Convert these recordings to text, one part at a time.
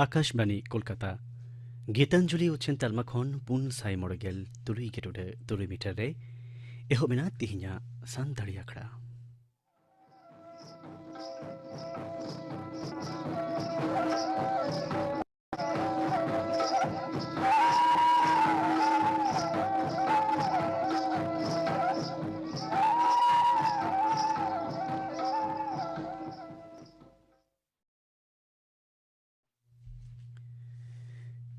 आकाशवाणी कोलकाता गीतांजलि उच्छेन तालमा खन पुन साई मोड़गेल तुलुई गेटुडे तुलुई मीटर रे एहो बिना तिहिnya सानताड़ी आखड़ा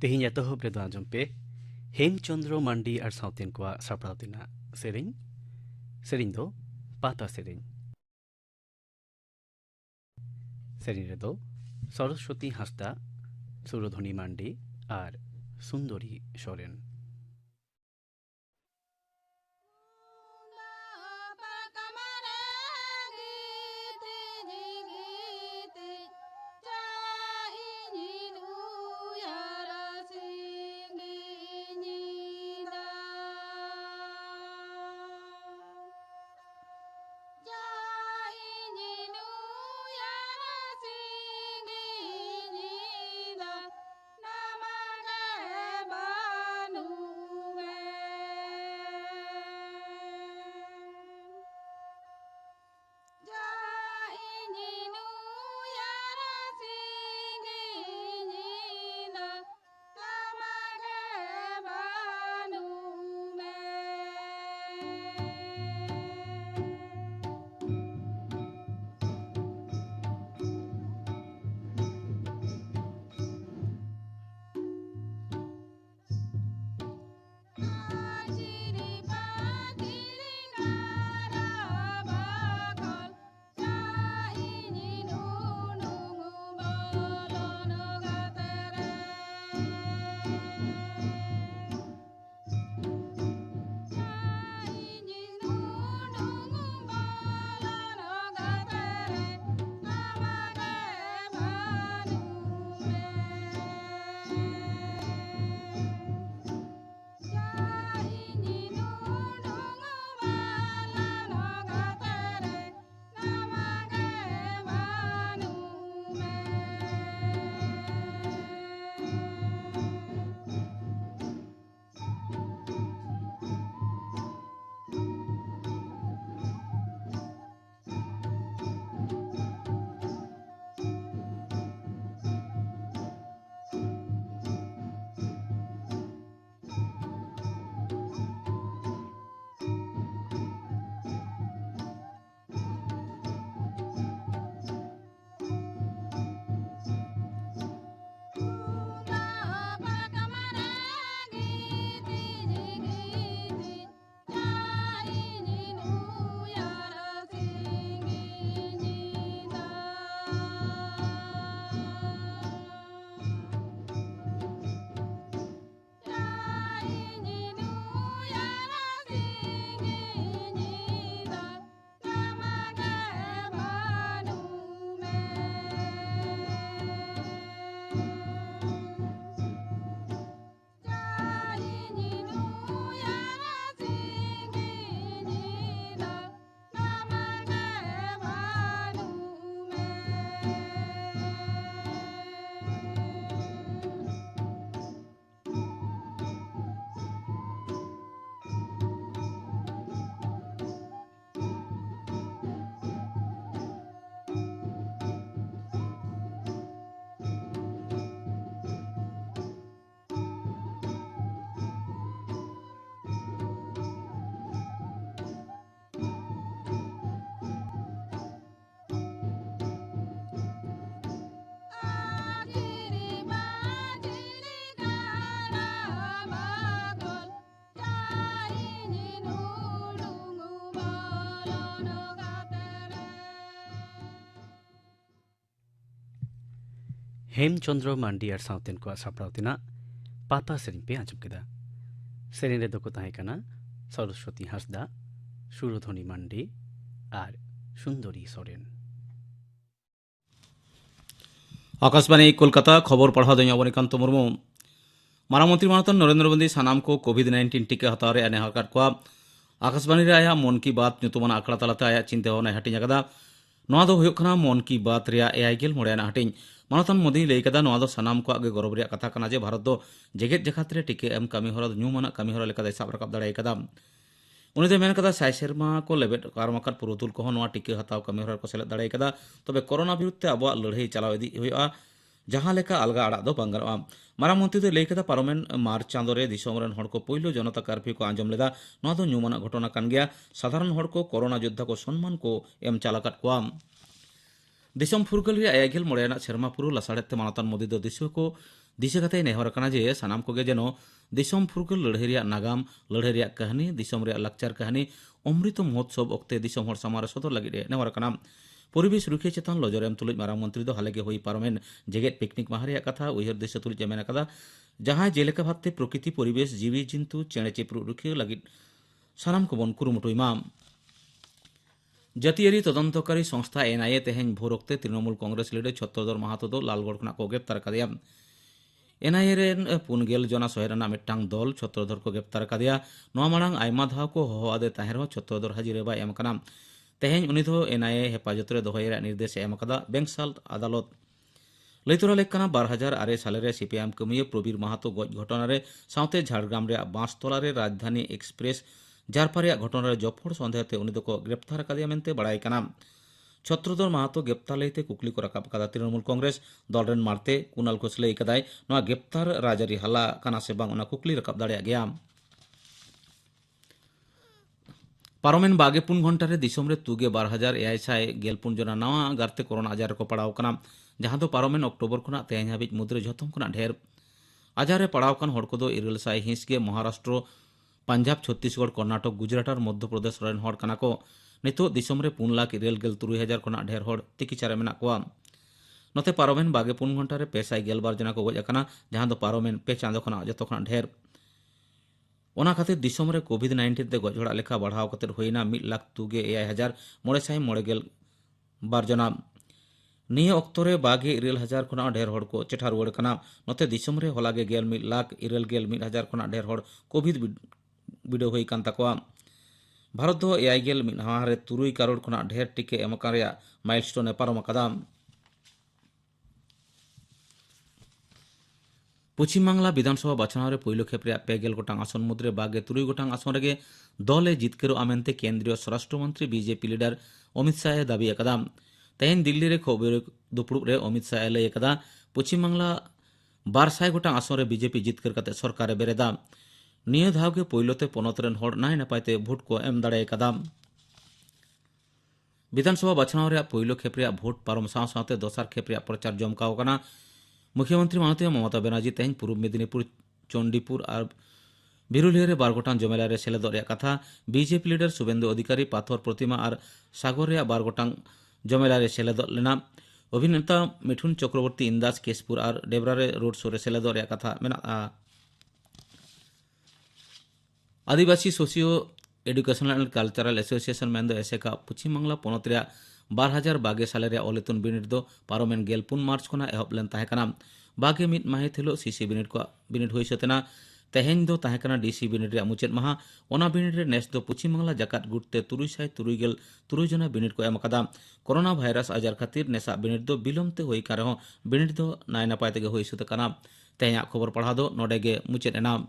तिहिnya तो हो ब्रेदो आजम पे हेमचंद्र मांडी और साउतेन को सापड़ाव दिना सेरिंग सेरिंग दो पाता सेरिंग सेरिंग रे दो सरस्वती हांसदा सुरधनी मांडी और सुंदरी सोरेन हेमचंद्र मांडी और साउतेन को सापड़ाव दिना पाता सेरिंग पे आजम केदा सेरिंग रे दो को ताहे कना सरस्वती हांसदा सुरधनी मांडी और सुंदरी सोरेन आकाशवाणी कोलकाता खबर पढ़ा दई अवनीकांत मुर्मू मारामंत्री मानतन नरेंद्र मोदी सानाम को कोविड-19 टीका हताव रे नेहर काट को आकाशवाणी रे आया मन की बात ᱧᱩᱛᱩᱢᱟᱱ ᱟᱠᱷᱲᱟ ᱛᱟᱞᱟᱛᱮ ᱟᱭᱟᱜ ᱪᱤᱱᱛᱟᱹ ᱵᱷᱟᱵᱱᱟᱭ ᱦᱟᱹᱴᱤᱧ ᱟᱠᱟᱫᱟ। नोआ दो हुयुग कना मन की बात रिया एआईगेल मोड़े हटिंग मानतान मोदी लई कदा नोआ दो सनाम को आगे गौरव रिया कथा कना जे भारत दो जेगेत जकात रे टिके एम कमी हरा ᱧᱩᱢᱟᱱᱟᱜ ᱠᱟᱹᱢᱤ ᱦᱚᱨᱟ ᱞᱮᱠᱟᱛᱮ ᱥᱟᱵ ᱨᱟᱠᱟᱵ ᱫᱟᱲᱮ ᱟᱠᱟᱫᱟ। उन्हें ᱫᱚ ᱢᱮᱱ ᱠᱟᱫᱟ ᱥᱟᱭ ᱥᱮᱨᱢᱟ ᱠᱚ ᱞᱮᱵᱮᱫ ᱯᱟᱨᱚᱢᱟᱠᱟᱱ ᱯᱩᱨᱩᱫᱷᱩᱞ ᱠᱚᱦᱚᱸ ᱱᱚᱣᱟ ᱴᱤᱠᱟᱹ ᱦᱟᱛᱟᱣ ᱠᱟᱹᱢᱤ ᱦᱚᱨᱟ ᱠᱚ ᱥᱮᱞᱮᱫ ᱫᱟᱲᱮ ᱟᱠᱟᱫᱟ। ᱛᱚᱵᱮ ᱠᱳᱨᱳᱱᱟ ᱵᱤᱨᱩᱫᱽ ᱛᱮ ᱟᱵᱚᱣᱟᱜ ᱞᱟᱹᱲᱦᱟᱹᱭ ᱪᱟᱞᱟᱣ ᱤᱫᱤ ᱦᱩᱭᱩᱜᱼᱟ, ᱡᱟᱦᱟᱸ ᱞᱮᱠᱟ ᱟᱞᱜᱟ ᱟᱲᱟᱜ ᱫᱚ ᱵᱟᱝ ᱜᱟᱱᱚᱜᱼᱟ। ᱢᱟᱨᱟᱝ ᱢᱚᱱᱛᱨী ᱫᱚ ᱞᱟᱹᱭ ᱠᱮᱫᱟ ᱯᱟᱨᱚᱢᱮᱱ ᱢᱟᱨᱪ ᱪᱟᱸᱫᱳ ᱨᱮ ᱫᱤᱥᱚᱢ ᱨᱮᱱ ᱦᱚᱲ ᱠᱚ ᱯᱳᱭᱞᱳ ᱡᱚᱱᱚᱛᱟ ᱠᱟᱨᱯᱷᱤᱭᱩ ᱠᱚ ᱟᱸᱡᱚᱢ ᱞᱮᱫᱟ। ᱱᱚᱣᱟ ᱫᱚ ᱧᱩᱢᱟᱱᱟᱜ ᱜᱷᱚᱴᱚᱱᱟ ᱠᱟᱱ ᱜᱮᱭᱟ। ᱥᱟᱫᱷᱟᱨᱚᱱ ᱦᱚᱲ ᱠᱚ ᱠᱳᱨᱳᱱᱟ ᱡᱳᱫᱽᱫᱷᱟ ᱠᱚ ᱥᱚᱱᱢᱟᱱ ᱠᱚ ᱮᱢ ᱪᱟᱞ ᱟᱠᱟᱫ ᱠᱚᱣᱟ। दिसम फुरगल रे आयागिल मोड़ेना सेरमा पुरु लसाड़ते मानतान मोदी दो दिशो को दिशा कते नेहर कना जे सानाम कोगे जेनो दिसम फुरगल लड़ाई रिया नागाम लड़ाई रिया कहानी दिसम रिया लाक्चार कहानी अमृत महोत्सव ओक्ते दिसम हर समार सदर लगिदे नेहर कना परिवेश रुखे चेतन लजरेम तुलुज मारांग मंत्री दो हालेगे होई पारमेन जेगेट पिकनिक माहरिया कथा उयहर दिशा तुलुज जेमेना कदा जहां जेलेका भाबते प्रकृति परिवेश जीवी जंतु चेणे चिप्रु रुखे लगिद सानाम को बन कुरुमुटुइमा जातियारी तदंतकारी संस्था एनआईए तेहें भोर ओक्ते तृणमूल कांग्रेस लीडर छत्रधर माहातो दो लालगढ़ खना को ग्रेप्तार कदिया। एनआईए रेन 4 जना सहेरना मिट्टांग दल छत्रधर को ग्रेप्तार कदिया। नोआ मांग आयमा धाव को होहो आदे ताहेर छत्रधर हाजिरे बाय एम कना। तेहें उनी दो एनआईए हेफाजत रे दोहय रे निर्देश एम कदा। बेंगसाल अदालत लैतरा लेकना 2008 साल रे सीपीएम कमिये प्रबीर माहातो गज घटना रे साउते झाड़ग्राम रे बांसतला रे राजधानी एक्सप्रेस जारपारिया घटना रे जफड़ सन्देहते उनी दो ग्रेप्तार कदिया मेनते बड़ाई कना। छत्रधर माहातो ग्रेप्तार लेते कुकली को रकाब कदा। तृणमूल कांग्रेस दल रेन मारते कुनाल घोष लई कदाय नोआ ग्रेप्तार राजारी हला कना से बांग उना कुकली रकाब दाड़े गया। पारमेन 22 घंटा रे दिसम रे तुगे 12,614 जना नवा गारते कोरोना आजार को पड़ाव कना, जहां दो पारमेन अक्टोबर खुना तेहें हाबिज मुद्रे झतम खुना ढेर आजार रे पड़ाव कन हड़ को दो 900 हिंस के महाराष्ट्र पंजाब छत्तीसगढ़ कर्नाटक गुजरात और मध्य प्रदेश रेन हड़ कना को नितो दिसम रे 4,93,000 खुना ढेर हड़ तिकिचारे मेना कोआ। नोते पारमेन 22 घंटा रे 512 जना को गज अकना, जहां दो पारमेन 5 चांदो खुना जतो खुना ढेर ओना खातिर दिसम रे कोविड-19 ते गज हड़ा लेखा बढ़ाव कते होइना 1,09,982 जना। निये ऑक्टो रे 22,000 खुना ढेर हड़ को चेठा रुवाड़ कना। नोते दिसम रे होलागे 1,01,000 खुना ढेर हड़ कोविड बिडो हुई कान तकवा। भारत दो 3 करोड़ खुना ढेर टिके एमकारिया माइलस्टोन पारम कदा। पश्चिम बांगला विधानसभा बाछनाव रे पहिलो खेप रे 2 गोटांग आसन मुद्रे 23 गोटांग आसन रेगे दले जितकेरो आमेनते केंद्रीय स्वराष्ट्र मंत्री बीजेपी लीडर अमित शाह दाबी कदा। तेहें दिल्ली रे खबर दुपुड़ रे अमित शाह लई कदा पश्चिम बांगला 200 गोटांग आसन रे बीजेपी जितकर कते सरकार बेरेदा। निये धावगे पहिलोते पनत रेन हड़ नाय नपायते भोट को एम दाड़े कदा। विधानसभा बाछनाव रे पहिलो खेप रे भोट पारम साव सावते दोसार खेप रे प्रचार जमकाव कना। मुख्यमंत्री माननीय ममता बनर्जी तेहें पूर्व मेदिनीपुर चंडीपुर और बिरुलिया रे 12 गोटांग जमेला रे सेलेदो रे कथा। बीजेपी लीडर शुभेंदु अधिकारी पाथर प्रतिमा और सागर रे 12 गोटांग जमेला रे सेलेदो लेना। अभिनेता मिठुन चक्रवर्ती इंदास केसपुर और डेबरा रे रोड शो रे सेलेदो रे कथा मेना। Adivasi socio educational and cultural association मेन एसेका पश्चिम बांगला पनत रे 2022 साल रे ओलेतुन बिनिड दो पारमेन 14 मार्च खुना एहब लेन ताहे कना। 21 माहित हिलो सीसी बिनिड को बिनिड हुई सतेना। तेहें दो ताहे कना डीसी बिनिड रे मुचेद महा। ओना बिनिड रे नेस दो पश्चिम बांगला जाकात गुटते 373 जना बिनिड को एम कदा। कोरोना भाइरस आजार खातिर नेसा बिनिड दो बिलमते होई कारहो बिनिड दो नाय नपाय तेगे होई सुते कना। तेहें खबर पढ़ा दो नोडेगे मुचेद एना।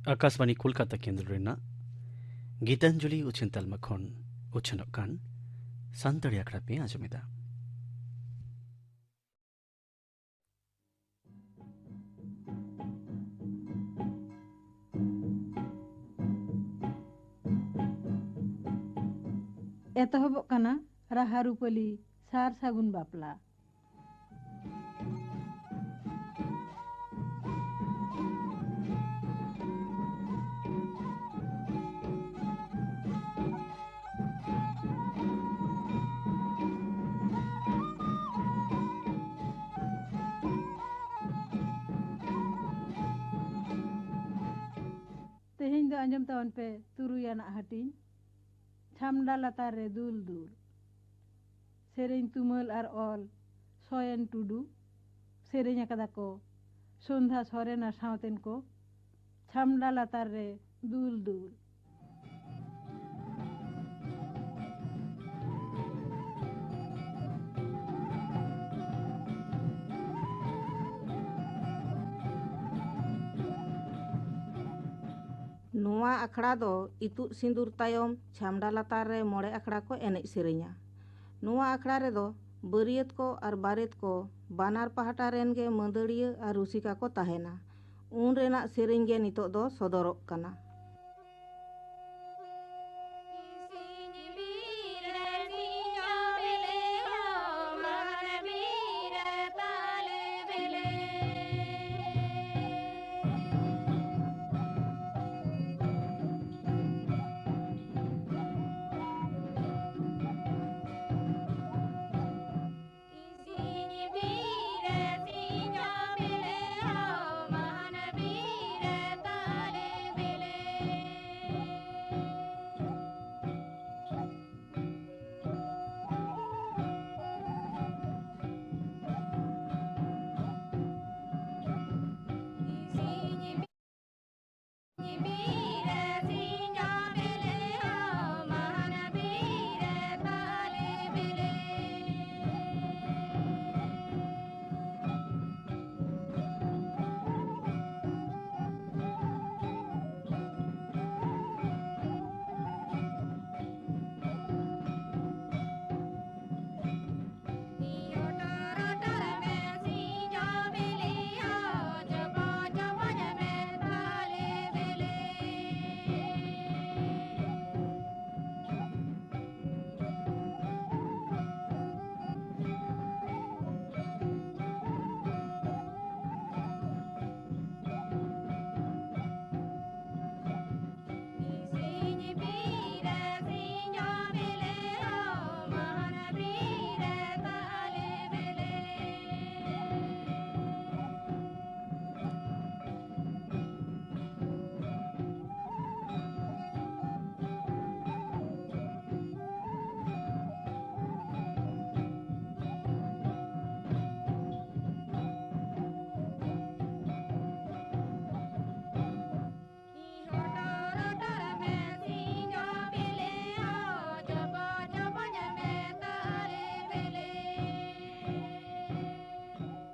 आकाशवाणी कोलकाता केंद्र रेना गीतांजलि उछन तलमा खन उछन कान सान्तड़ी आखड़ा पे आजमेदा। एतहबक कना राहा रूपली सार सागुन बापला। तेहें दो अंजम तावन पे तुरुयाना हटिन छामडा लातार रे दुल दुल सेरेñ तुमल और ऑल सोयन टुडू सेरेñ कदा को ᱥᱚᱱᱫᱷᱟ ᱥᱚᱨᱮᱱ ᱟᱨ ᱥᱟᱶᱛᱮᱱ ᱠᱚ ᱪᱷᱟᱢᱰᱟ ᱞᱟᱛᱟᱨ ᱨᱮ ᱫᱩᱞ ᱫᱩᱞ। ᱱᱚᱣᱟ ᱟᱠᱷᱲᱟ ᱫᱚ ᱤᱛᱩᱫ ᱥᱤᱸᱫᱩᱨ ᱛᱟᱭᱚᱢ ᱪᱷᱟᱢᱰᱟ ᱞᱟᱛᱟᱨ ᱨᱮ 5 ᱟᱠᱷᱲᱟ ᱠᱚ ᱮᱱᱮᱡ ᱥᱮᱨᱮᱧᱟ। ᱱᱚᱣᱟ ᱟᱠᱷᱲᱟ ᱨᱮᱫᱚ ᱵᱟᱹᱨᱭᱟᱹᱛ ᱠᱚ ᱟᱨ ᱵᱟᱨᱮᱛ ᱠᱚ ᱵᱟᱱᱟᱨ ᱯᱟᱦᱴᱟ ᱨᱮᱱ ᱜᱮ ᱢᱟᱹᱫᱟᱹᱲᱤᱭᱟᱹ ᱟᱨ ᱨᱩᱥᱤᱠᱟ ᱠᱚ ᱛᱟᱦᱮᱱᱟ। ᱩᱱ ᱨᱮᱱᱟᱜ ᱥᱮᱨᱮᱧ ᱜᱮ ᱱᱤᱛᱚᱜ ᱫᱚ ᱥᱚᱫᱚᱨᱚᱜ ᱠᱟᱱᱟ।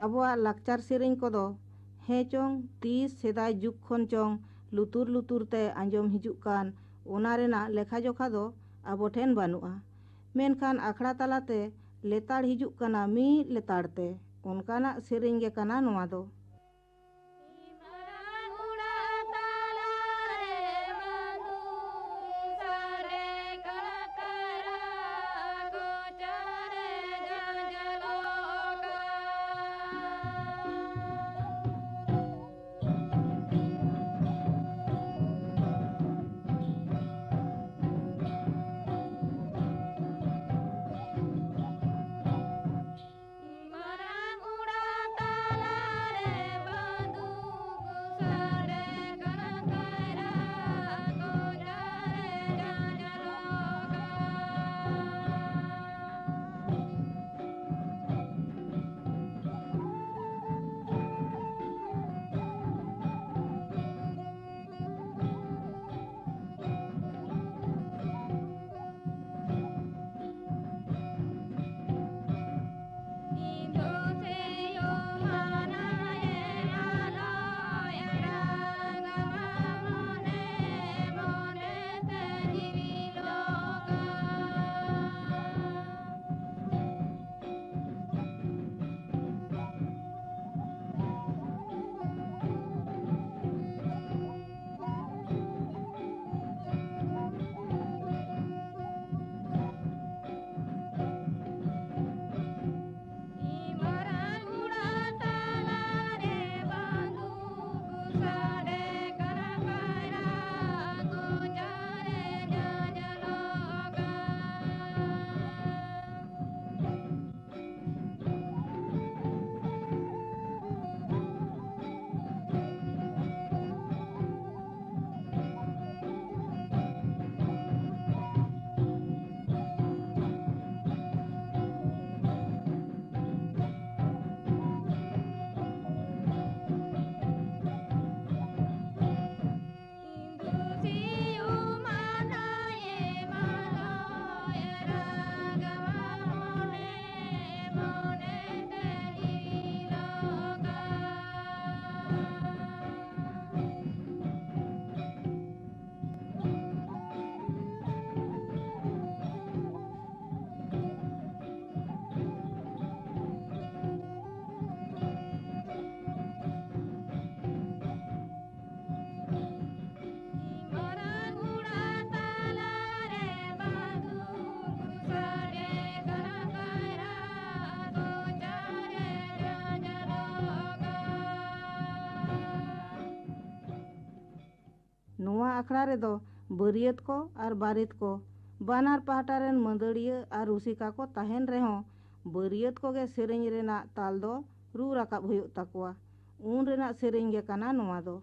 ᱟᱵᱚᱣᱟᱜ ᱞᱟᱠᱪᱟᱨ ᱥᱮᱨᱮᱧ ᱠᱚᱫᱚ ᱦᱮᱸ ᱪᱚᱝ ᱛᱤᱥ ᱥᱮᱫᱟᱭ ᱡᱩᱜᱽ ᱠᱷᱚᱱ ᱪᱚᱝ ᱞᱩᱛᱩᱨ ᱞᱩᱛᱩᱨ ᱛᱮ ᱟᱸᱡᱚᱢ ᱦᱤᱡᱩᱜ ᱠᱟᱱ ᱚᱱᱟ ᱨᱮᱱᱟᱜ ᱞᱮᱠᱷᱟ ᱡᱚᱠᱷᱟ ᱫᱚ ᱟᱵᱚ ᱴᱷᱮᱱ ᱵᱟᱹᱱᱩᱜᱼᱟ। ᱢᱮᱱᱠᱷᱟᱱ ᱟᱠᱷᱲᱟ ᱛᱟᱞᱟᱛᱮ ᱞᱮᱛᱟᱲ ᱦᱤᱡᱩᱜ ᱠᱟᱱᱟ ᱢᱤᱫ ᱞᱮᱛᱟᱲ ᱛᱮ ᱚᱱᱠᱟᱱᱟᱜ ᱥᱮᱨᱮᱧ ᱜᱮ ᱠᱟᱱᱟ ᱱᱚᱣᱟ ᱫᱚ। आखड़ा रेदो बरियत को और बारित को बानार पाहटा रेन मंदड़िया और रुसिका को तहन रेहों बरियत को गे सेरेंग रेना ताल दो रू राकाब हुयुग ताकुआ उन रेना सेरेंग गे काना नोआ दो।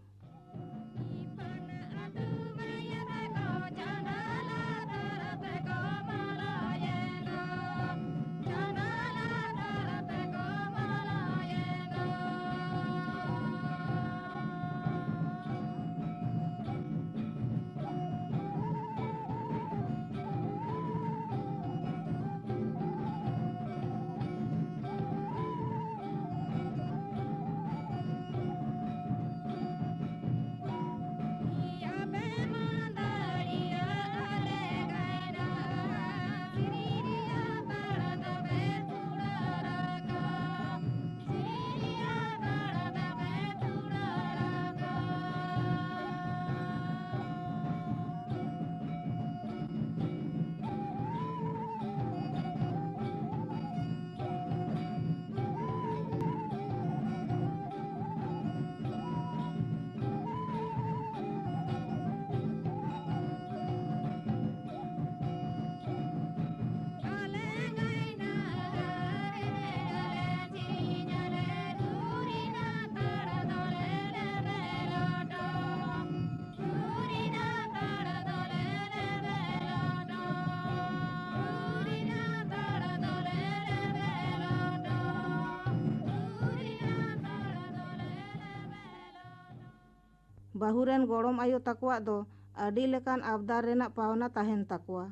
बाहुरेन गोड़म आयो तकुआ दो अडी लेकान आबदार रेना पावना ताहेन तकुआ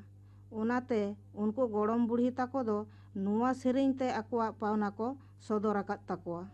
उनाते उनको गोड़म बुढ़ी ताको दो नुआ सेरेंग ते अकुआ पावना को सदर आकाद तकुआ।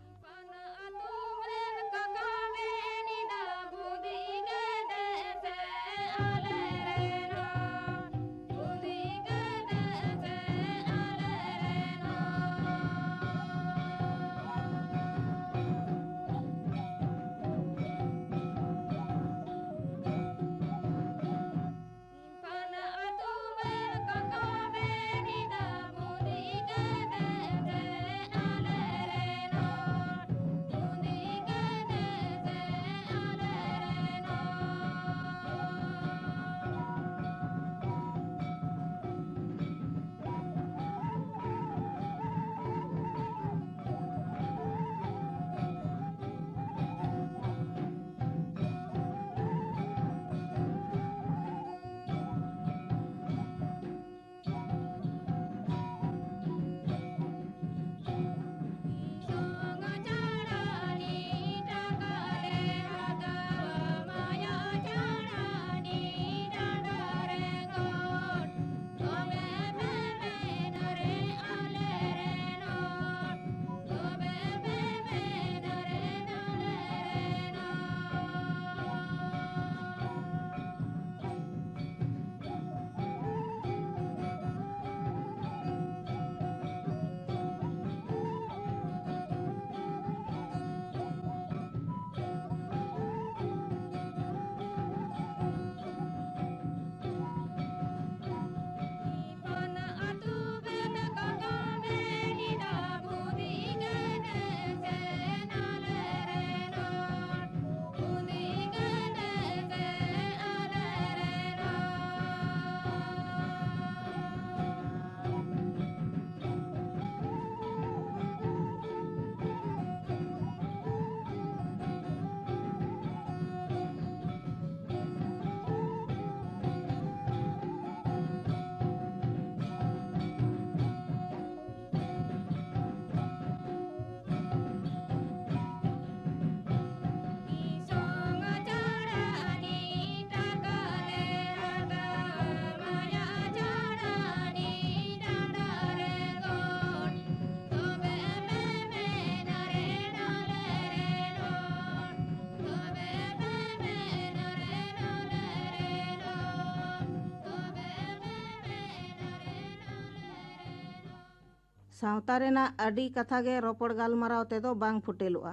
सावता रेना अडी कथा गे रोपड़ गालमाराव तेदो बांग फुटेलुआ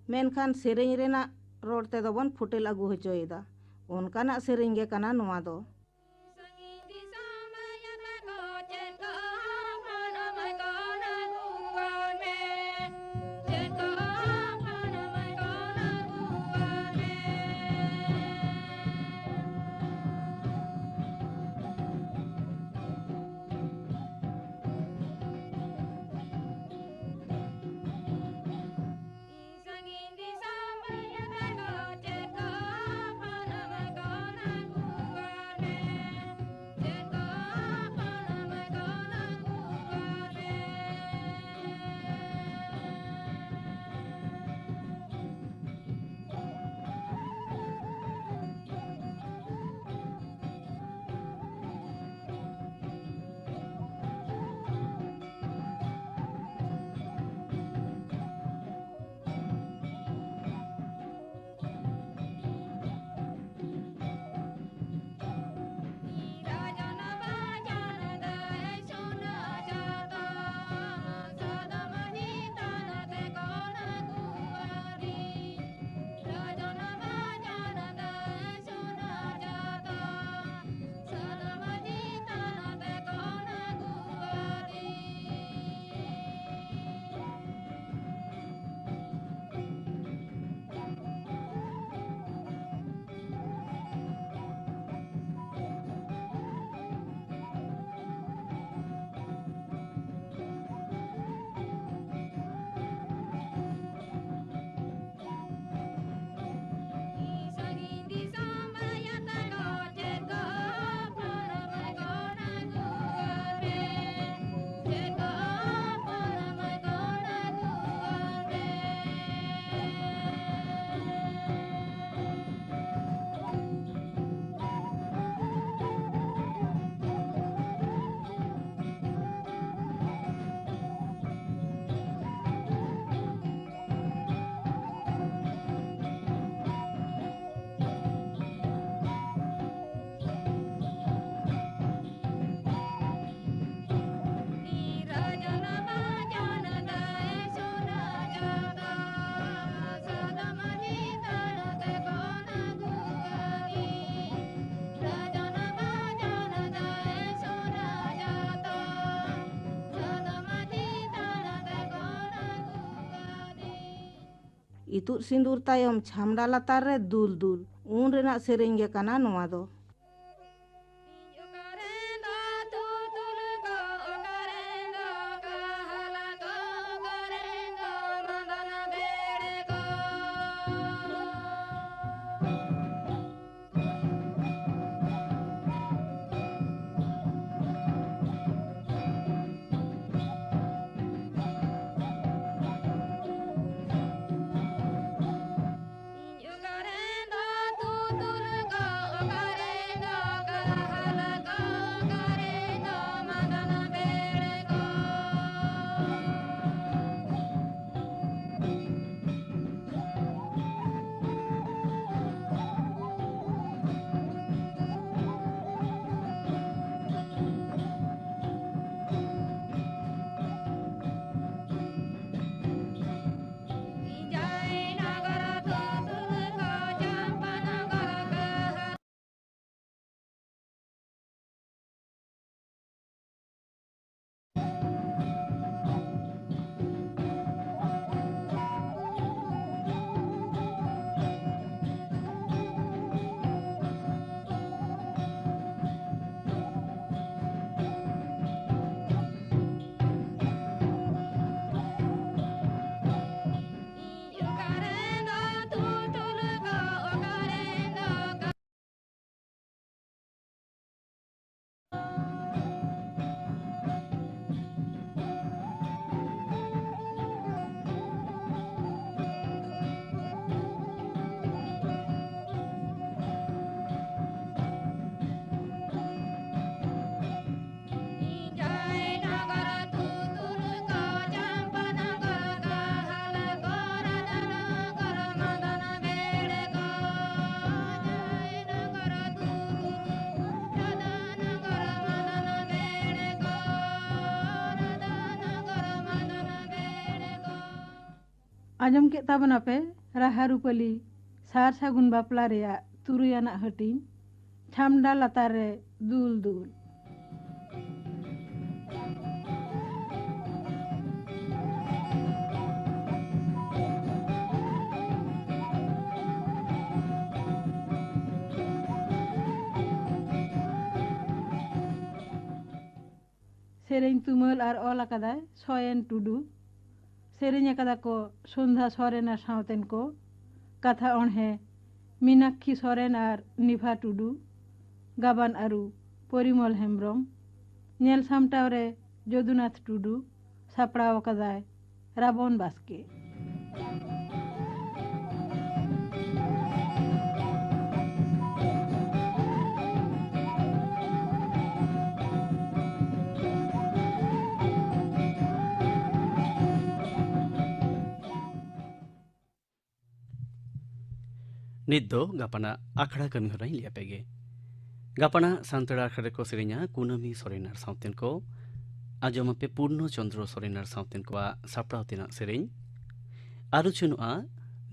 मेनखान सेरेंग रेना रोड तेदो बन फुटेल अगु होचोयदा उनकाना सेरेंग गे काना नोआ दो। इतुद सिंदूर तायम छामडा लातार रे दुल दुल उन रेना सेरेंग गे काना नोआ दो। आजम के ताबना पे राहा रुपली सार सागुन बापला रेया तुरुयाना हटिन छामडा लातार रे दुल दुल। सेरें तुमल और ऑल अकादा सोयन टुडू सेरें अकादा को संध्या सोरेन और सावतेन को कथा अणहे मीनाक्षी सोरेन और निभा टुडू गाबान आरु परिमल हेम्ब्रम नेल सामटाव रे जदुनाथ टुडू सापड़ाव अकादा राबन बास्के। नित दो गापाना आखड़ा कमी हो रही लियापेगे गापाना सांतड़ा आखड़े को सेरेंया कुनामी सोरेनार सावतेन को आजम पे पूर्ण चंद्र सोरेनार सावतेन को सापड़ाव तिना सेरें आरुचुनुआ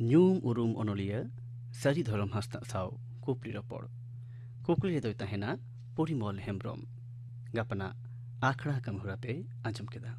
न्यूम उरुम ओनोलिया सारी धरम हास्ता साव कुपली रपड़ कुकली रे दोइता हेना परिमल हेम्ब्रम गापाना आखड़ा कमी हो पे आजम केदा।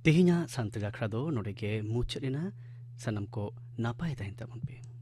तेहिना सांतरा खड़ा दो नोड़े के मुचरेना सनम को नापाय तहन तबन पे।